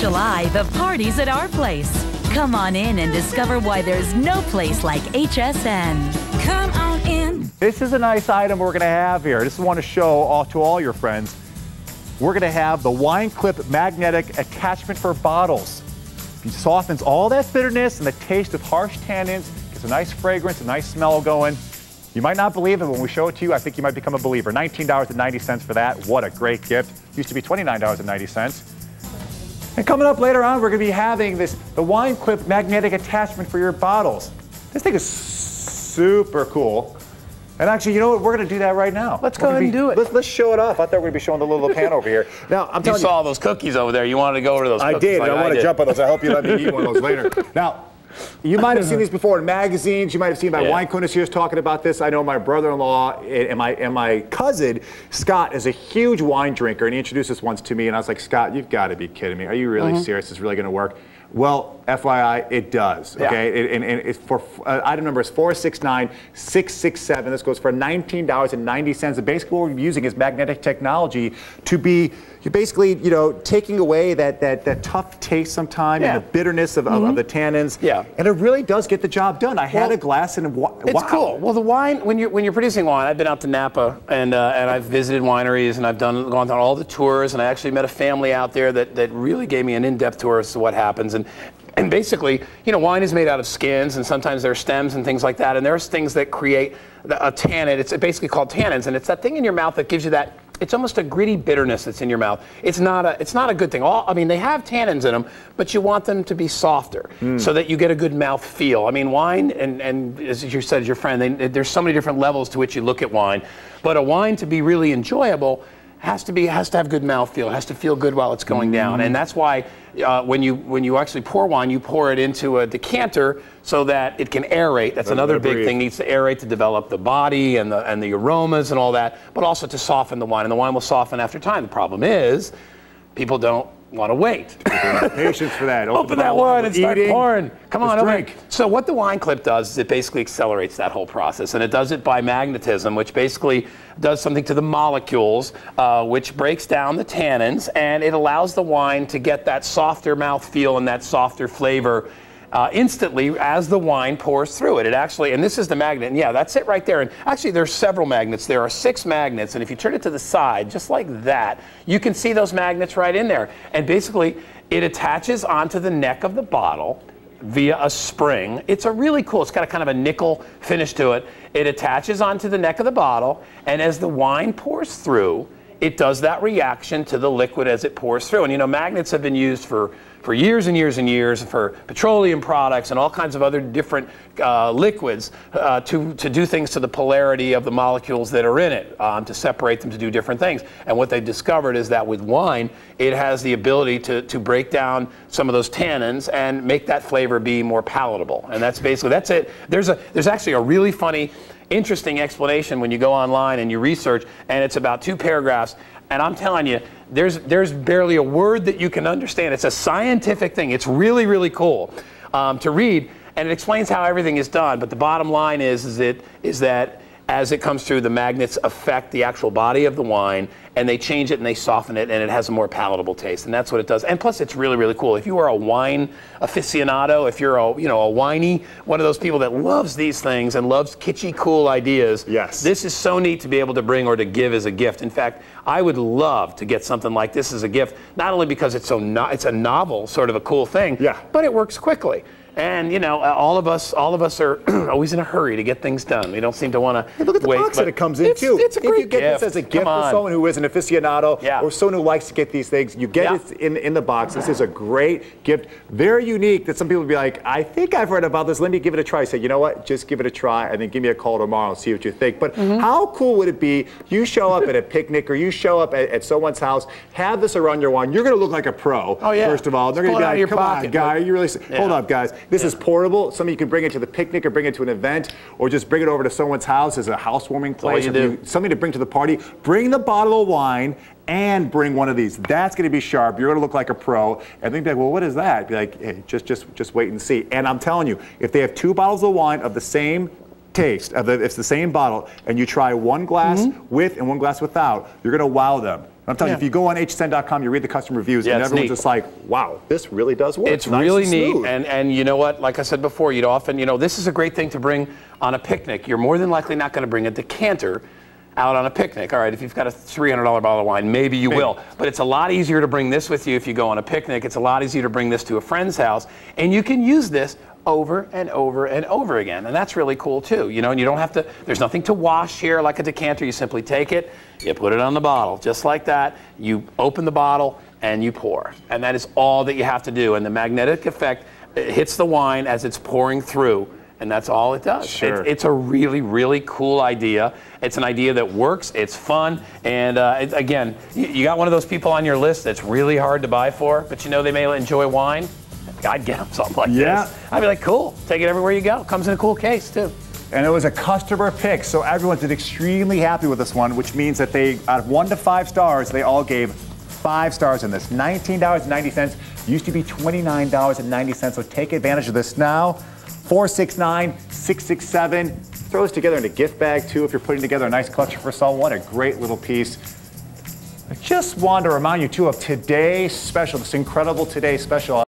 July, the party's at our place. Come on in and discover why there's no place like HSN. Come on in. This is a nice item we're going to have here. Just want to show to all your friends. We're going to have the wine clip magnetic attachment for bottles. It softens all that bitterness and the taste of harsh tannins. Gets a nice fragrance, a nice smell going. You might not believe it, but when we show it to you, I think you might become a believer. $19.90 for that. What a great gift. Used to be $29.90. And coming up later on, we're going to be having the wine clip magnetic attachment for your bottles. This thing is super cool. And actually, you know what? We're going to do that right now. Let's go ahead and do it. Let's show it off. I thought we were going to be showing the little pan over here. Now, I'm telling you. You saw those cookies over there. You wanted to go over to those cookies. I did. Like I want to jump on those. I hope you let me eat one of those later. Now, you might have seen these before in magazines. You might have seen my wine connoisseurs talking about this. I know my brother-in-law and my cousin, Scott, is a huge wine drinker, and he introduced this once to me, and I was like, Scott, you've got to be kidding me. Are you really serious? This is really going to work? Well, FYI, it does, okay? And it's for, item number is 469667. This goes for $19.90. And basically what we're using is magnetic technology to be, you're basically, you know, taking away that tough taste sometimes and the bitterness of the tannins. Yeah. And it really does get the job done. I had a glass and it's cool. Well, the wine, when you're producing wine, I've been out to Napa and I've visited wineries and I've gone on all the tours, and I actually met a family out there that really gave me an in-depth tour as to what happens. And basically, you know, wine is made out of skins, and sometimes there are stems and things like that, and there's things that create a tannin. It's basically called tannins, and it's that thing in your mouth that gives you that, it's almost a gritty bitterness that's in your mouth. It's not a good thing. I mean, they have tannins in them, but you want them to be softer so that you get a good mouth feel. I mean, wine, and as you said, your friend, there's so many different levels to which you look at wine, but a wine to be really enjoyable has to have good mouthfeel. It has to feel good while it's going down, and that's why when you actually pour wine, you pour it into a decanter so that it can aerate. That's another big thing. It needs to aerate to develop the body and the aromas and all that, but also to soften the wine. And the wine will soften after time. The problem is, people don't want to wait. Patience for that. Open that wine and start pouring. Come on, drink. So what the wine clip does is it basically accelerates that whole process, and it does it by magnetism, which basically does something to the molecules, which breaks down the tannins, and it allows the wine to get that softer mouthfeel and that softer flavor instantly as the wine pours through it. It actually, and this is the magnet, and yeah, that's it right there. And actually, there's several magnets. There are 6 magnets, and if you turn it to the side, just like that, you can see those magnets right in there. And basically, it attaches onto the neck of the bottle via a spring. It's a really cool, it's got a kind of a nickel finish to it. It attaches onto the neck of the bottle, and as the wine pours through, it does that reaction to the liquid as it pours through. And you know, magnets have been used for years and years and years for petroleum products and all kinds of other different liquids to do things to the polarity of the molecules that are in it, to separate them, to do different things. And what they discovered is that with wine, it has the ability to break down some of those tannins and make that flavor be more palatable. And that's basically, that's it. There's actually a really funny, interesting explanation when you go online and you research, and it's about 2 paragraphs. And I'm telling you, there's barely a word that you can understand. It's a scientific thing. It's really, really cool to read, and it explains how everything is done. But the bottom line is that as it comes through, the magnets affect the actual body of the wine, and they change it and they soften it, and it has a more palatable taste. And that's what it does. And plus, it's really, really cool. If you are a wine aficionado, if you're a winey, one of those people that loves these things and loves kitschy, cool ideas, this is so neat to be able to bring or to give as a gift. In fact, I would love to get something like this as a gift, not only because it's it's a novel, sort of a cool thing, but it works quickly. And you know, all of us are always in a hurry to get things done. We don't seem to want to look at the box that it comes in too. It's a great gift. If you get this as a gift for someone who is an aficionado or someone who likes to get these things, you get it in the box. This is a great gift, very unique. That some people would be like, I think I've heard about this. Let me give it a try. Say, you know what? Just give it a try, and then give me a call tomorrow and see what you think. But how cool would it be? You show up at a picnic or you show up at someone's house, have this around your wine. You're going to look like a pro. Oh yeah. First of all, they're going to be like, come on, guy, you really? Hold up, guys. This is portable. Something you can bring it to the picnic or bring it to an event, or just bring it over to someone's house as a housewarming place. Something to bring to the party. Bring the bottle of wine and bring one of these. That's going to be sharp. You're going to look like a pro. And they'd be like, well, what is that? Be like, hey, just wait and see. And I'm telling you, if they have 2 bottles of wine of the same taste, it's the same bottle, and you try one glass with and one glass without, you're going to wow them. I'm telling you, if you go on hsn.com, you read the customer reviews, and everyone's just like, wow, this really does work. It's really neat, and you know what? Like I said before, you'd often, this is a great thing to bring on a picnic. You're more than likely not going to bring a decanter out on a picnic. All right, if you've got a $300 bottle of wine, maybe you will. But it's a lot easier to bring this with you if you go on a picnic. It's a lot easier to bring this to a friend's house, and you can use this over and over and over again, and that's really cool too. And you don't have to, there's nothing to wash here like a decanter. You simply take it, you put it on the bottle, just like that. You open the bottle and you pour, and that is all that you have to do. And the magnetic effect, it hits the wine as it's pouring through, and that's all it does. Sure. It's a really, really cool idea. It's an idea that works, it's fun, and again, you got one of those people on your list that's really hard to buy for, but they may enjoy wine. I'd get them something like this. I'd be like, cool, take it everywhere you go. Comes in a cool case, too. And it was a customer pick, so everyone's extremely happy with this one, which means that they, out of 1 to 5 stars, they all gave 5 stars in this. $19.90 used to be $29.90, so take advantage of this now. 469-667. Throw this together in a gift bag, too, if you're putting together a nice collection for someone. A great little piece. I just wanted to remind you, too, of today's special, this incredible Today Special.